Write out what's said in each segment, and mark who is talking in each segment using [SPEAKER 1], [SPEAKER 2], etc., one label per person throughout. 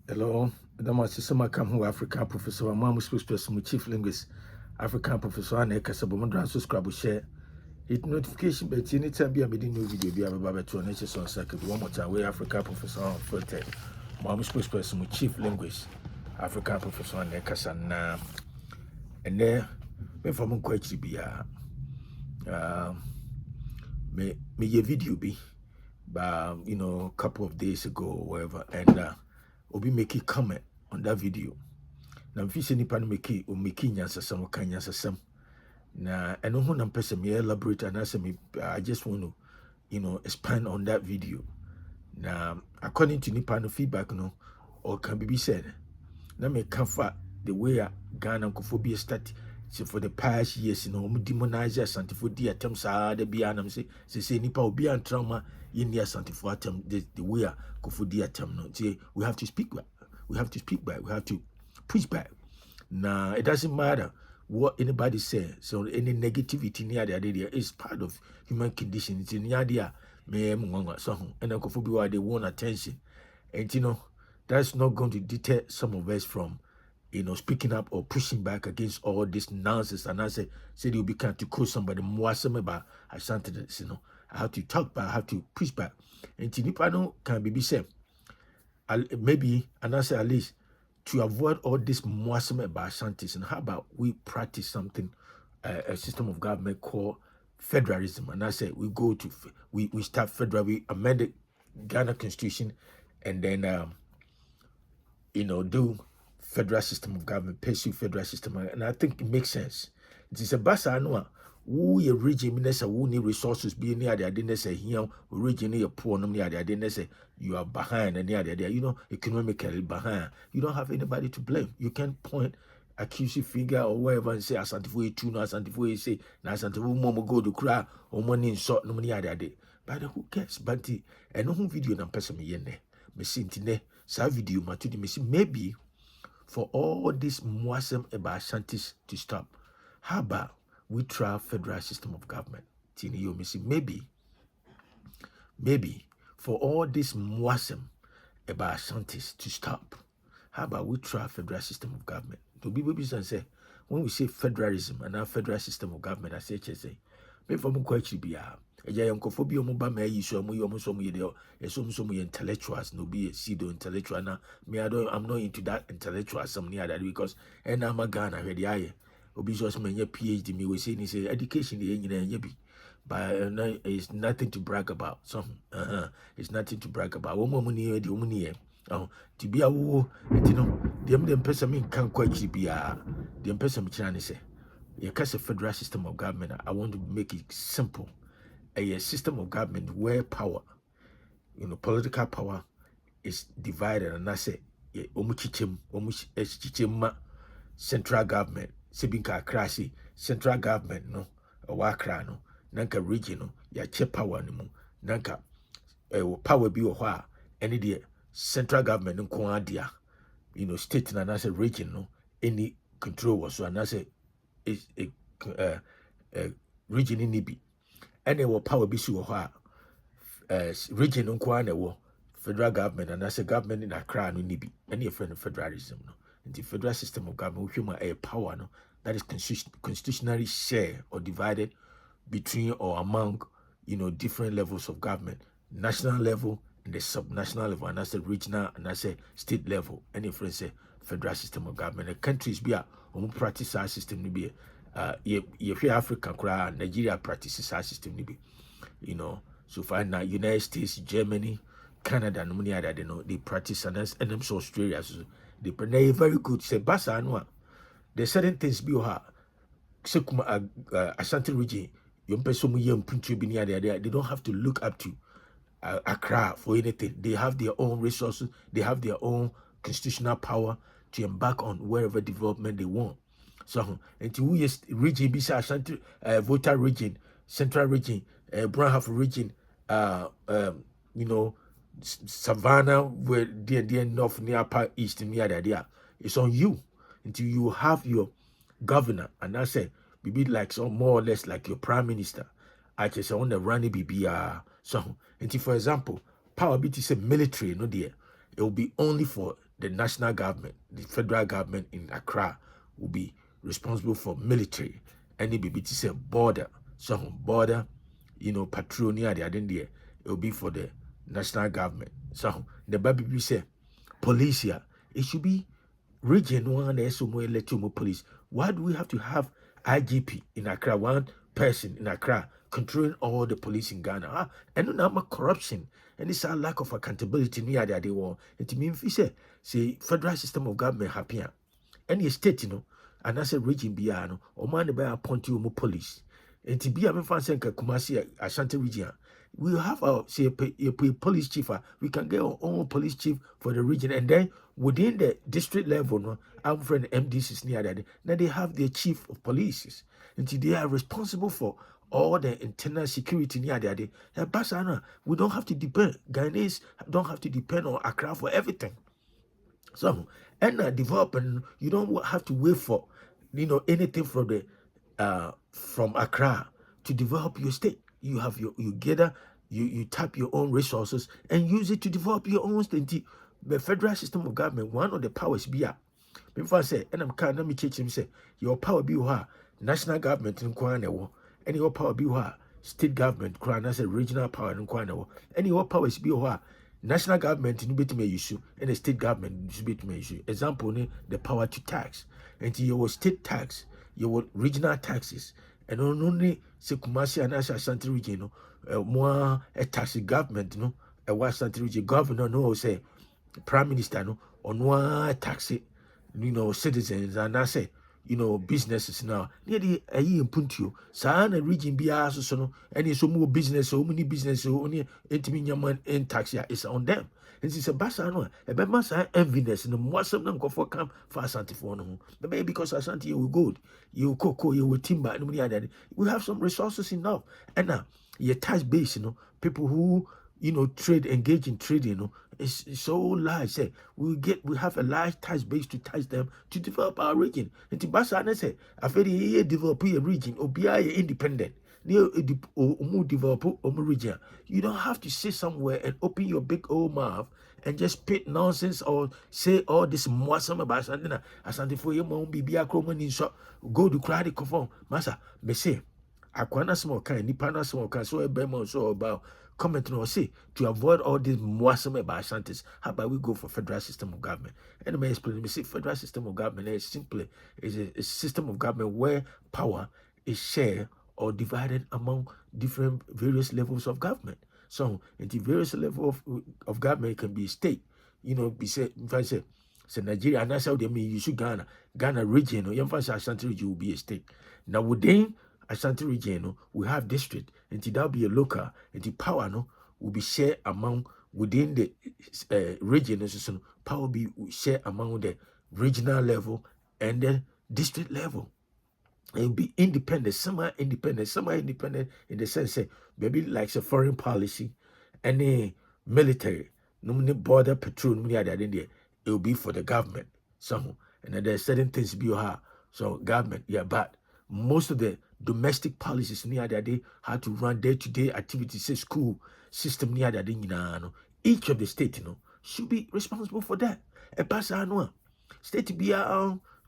[SPEAKER 1] Hello, Dama Sisama come who African professor, Mamu spokesperson, my chief linguist, African professor, and Ekasabomandra, subscribe, share, hit notification, but anytime be a meeting new video, be a baby to an on second, one more time, we African professor on filter, Mamu spokesperson, my chief linguist, African professor, and Ekasana, and there, me from Quachi be me video be, but a couple of days ago, or whatever, and Obi make a comment on that video. Na mfisi nipa no make nyansasam ka nyansasam. Na eno ho na mpese me elaborate and I just want to expand on that video. Na according to nipa no feedback no or can be said. Na me comfort the way Ghana kophobia start so for the past years demonize Asante for the attempts are the bianam say nipa obi an trauma in the Asante for attempt the way kophobia attempt no. We have to speak back. We have to speak back. We have to push back. Now, it doesn't matter what anybody says. So any negativity near the idea is part of human condition. It's in the idea, and why they want attention. And that's not going to deter some of us from speaking up or pushing back against all this nonsense. And I say you'll be kind to call somebody more about Asantes, I have to talk back, I have to push back. And Tinipano can be said. Maybe, and I say at least, to avoid all this MMOASEM about Asantes, and how about we practice something, a system of government called federalism. And I say we go to, we start federal, we amend the Ghana constitution, and then, do federal system of government, pursue federal system. And I think it makes sense. It is a basa anua. Who your region minister who need resources be near the didn't say here region you're poor no near the didn't say you are behind and near there economically behind. You don't have anybody to blame. You can't point accusing figure or whatever and say Asante for two no Asante for say na Asante for momo go to cry or money in short no money other day. But who cares? But no video na person me yene. Me sintine sa video matudi me see maybe for all this MMOASEM about Asantes to stop. How about we try federal system of government? Tini yo missing maybe for all this MMOASEM about Asantes to stop. How about we try federal system of government? To be say when we say federalism and our federal system of government, I say me from quite be yankophobia muba me yi so mu ye de so mu intellectuals no be pseudo intellectual na me I'm not into that intellectual some near that because and I'm a Ghana where the aye obi just me PhD me we say ni say education dey nyina bi but it's nothing to brag about it's nothing to brag about wo mu ni de wo mu ni to be a wo dem person me kan kwachi bia dem person me kira ni say you case a federal system of government. I want to make it simple. A system of government where power, political power is divided, and I say, central government, Sibinka Krasi, central government, no, a wakra, no, Nanka regional, ya che power, no, Nanka, power be or any day, central government, no, Kwadia, state and I say region, no, any control was so, and I say, is a region in Nibi. And there will power be so region on federal government and as a government in Accra no Nibi. Any a friend of federalism. No. And the federal system of government human a power no that is constitutionally shared or divided between or among different levels of government. National level and the subnational level, and that's the regional and that's a state level. Any friend say federal system of government. The countries be practice our system to be Africa, Nigeria practices our system to be, so far now United States, Germany, Canada, no many other they practice and them so Australia. So they very good. Say Basa Anwa. There's certain things be Sekuma Ashanti region, they don't have to look up to Accra for anything. They have their own resources, they have their own constitutional power to embark on wherever development they want. So until we region bisa Ashanti voter region, central region, brown half region, savannah where the north near part east near there. It's on you until you have your governor, and I say be like so more or less like your prime minister. I just on the running so until for example, power be to say military, no dear. It will be only for the national government, the federal government in Accra will be responsible for military. Any BBT say border, some border, patrolling the idea. It will be for the national government. So the baby say police here, it should be region one let you police. Why do we have to have IGP in Accra, one person in Accra controlling all the police in Ghana? And now corruption and it's a lack of accountability near the idea war. It means if you say federal system of government happier. Any state, and as a region biano, or man by appoint you police. And to be a fan Kumasi Ashanti region. We have our say a police chief. We can get our own police chief for the region, and then within the district level, no, I'm friend MDs near that. Now they have their chief of police, and they are responsible for all the internal security near that. Basana, we don't have to depend. Ghanaians don't have to depend on Accra for everything. So, and development, you don't have to wait for anything from Accra to develop your state. You have you gather, you tap your own resources and use it to develop your own state. The federal system of government, one of the powers be a. Before I say, and I'm kind of teach him say, your power be what national government in Kwana, and your power be what state government, Kwana, as a regional power in Kwana, and your powers be what national government in bit may issue and the state government in bit may issue. Example, the power to tax, and your state tax, your regional taxes. And only Kumasi and Ashanti region, more a taxi government, a Ashanti region governor, say prime minister, on one taxi, citizens, and I say, businesses now. Nearly a year in Puntio, Sana region be also, and so more business, so many business, so only 80 million in taxi is on them. And it's a basano, a bemasa enviness, and the more some them go for camp for Ashanti for no. The baby because Ashanti you will good, you cocoa, you will timber, and we have some resources enough. And now, your tax base, people who trade, engage in trading, it's so large. Say we have a large tax base to tax them to develop our region. And to Basana say, I feel you develop a region or be independent. Develop region. You don't have to sit somewhere and open your big old mouth and just spit nonsense or say all this mwasam about something. Asante for your mom be a chroman in shop. Go to cry the conform. Massa, me say, Aquana small kind, Nipana small kind, so a bemo so about comment or say to avoid all this mwasam about Asantes. How about we go for federal system of government? And me explain. Me say federal system of government is simply a system of government where power is shared or divided among different various levels of government. So, and the various level of government can be state. Be said, if I say Nigeria, and that's how they mean you should Ghana region, or young Ashanti region will be a state. Now within Ashanti region, we have district, and that'll be a local, and the power will be shared among within the region. So power will be shared among the regional level and the district level. It will be independent, semi-independent in the sense that maybe like a foreign policy, any military, no border patrol, it will be for the government. So, and then there's certain things be so government, but most of the domestic policies near that they had to run day-to-day activities, say school system near that each of the state, should be responsible for that. And pass on state be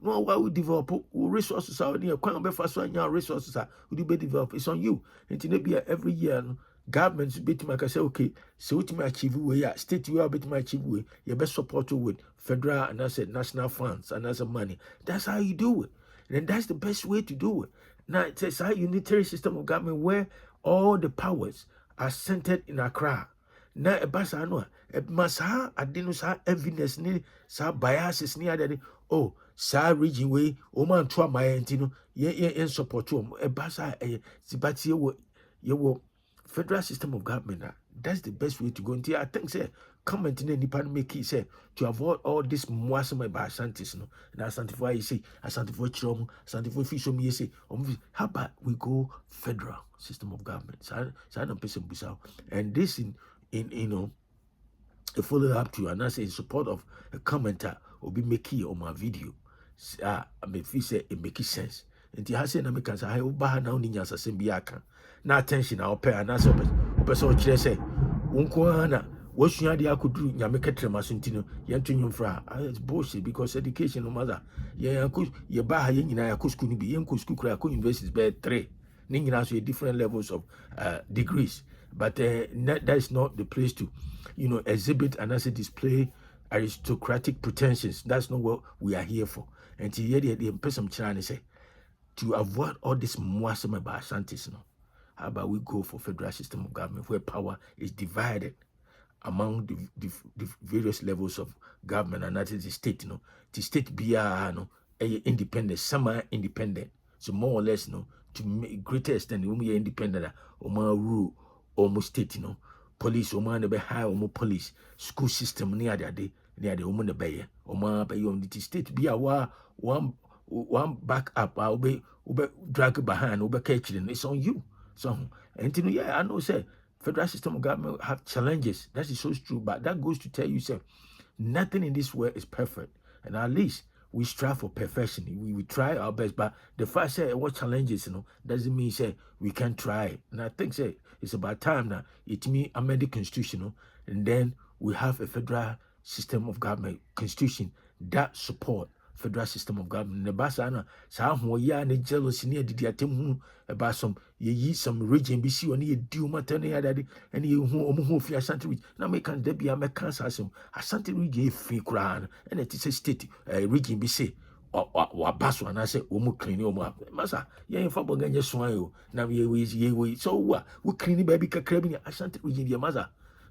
[SPEAKER 1] no, why we develop resources out there? Quite a fast one, resources are we be develop. It's on you. And to be every year, governments bit my say, okay, so what my achieve way, state you are bit my achieve way, you best support you with federal and I said national funds and as money. That's how you do it. And that's the best way to do it. Now it's a unitary system of government where all the powers are centered in Accra. Now a basa no a masa adenosa evidence ni sa biases ni adade oh sa region way o man to my entino ye support you a basa sibati ye federal system of government. That's the best way to go into. I think say comment in any part make it say to avoid all this mwasama by Asantes and Asante for you say Asante for chrom Asante for fish me say how about we go federal system of government. So I don't person and this in a follow up to and I say in support of a commenter will be making on my video. I mean, if say it makes sense. And the Hasan Americans, I hope now Ninas Asembiaka. Now attention, I'll pay an answer. Person say, Unquana, What you had the akudu Yamaka Tremasintino, Yantin Fra. It's bullshit because education no matter. Yeah, you buy in a could be in Kuskukra, could invest bed 3. Ning has different levels of degrees. But that is not the place to, exhibit and as display aristocratic pretensions. That's not what we are here for. And to hear the person Chinese say, to avoid all this MMOASEM about Asantes, how about we go for federal system of government where power is divided among the various levels of government, and that is the state, the state be independent, some are independent. So more or less, to make greater extent, we are independent, or more rule, almost state, police, or more high, or more police, school system near the woman the bay, or more by the state be one back up, I'll be drag behind, over catching, it's on you. So, and yeah, I know, say, federal system of government have challenges. That is so true, but that goes to tell you, say, nothing in this world is perfect. And at least we strive for perfection. We try our best, but the fact say what challenges, doesn't mean say we can't try. And I think say it's about time now. It means amend the constitution, and then we have a federal system of government constitution that support federal system of government. The basana sa ho ya ne jealousy ne didi atem about some some region be see on ye do matter ne adade and ye hu fi Asante region na make can there be a mechanics Asante region fi kura and it is a state region be say wa baso and I say omu clean omu masa ye fa boganye so ayo na ye so we clean baby kakra bi Asante region ye masa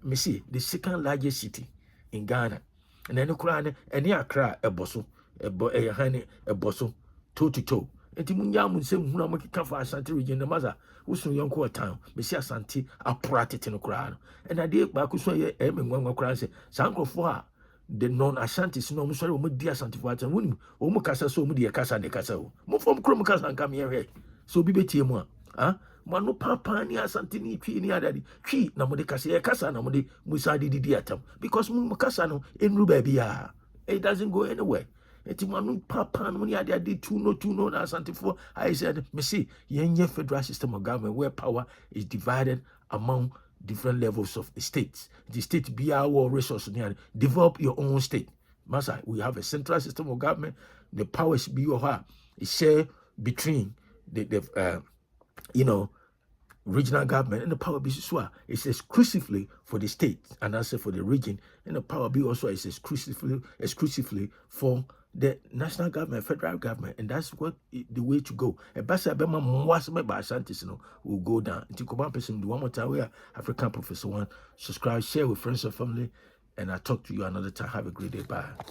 [SPEAKER 1] me see the second largest city in Ghana and then kura ne Accra eboso honey a bosso toe to toe. And Timunyam will say, Who am I for Asante region, the mother, who's no young court town, Messia Santi, a pratit in a crown. And I did back so ye aim and one crown say, Sanko for the non Asantis, no, sorry, dear Santi Fat and Wim, Omocasa, so media casa de Casso. Move from Chromacas and come here. So be betty moi. Ah, Mano papa ni Asantini, tree ni daddy, tree, Namode Cassia Casa, Namode Musadi diatam, because Mumacasano in Rubabia. It doesn't go anywhere. Eti manu papa no ni ade two no na Asante for I said me see yenye federal system of government where power is divided among different levels of states. The state be our resource develop your own state. Masa, we have a central system of government. The powers be your share between the regional government and the power be is exclusively for the state and also for the region, and the power be also is exclusively for the national government, federal government, and that's what the way to go. A basa bema mwasme ba Asantes will go down. Until come on, person, one more time. We are African Professor One. Subscribe, share with friends and family, and I'll talk to you another time. Have a great day. Bye.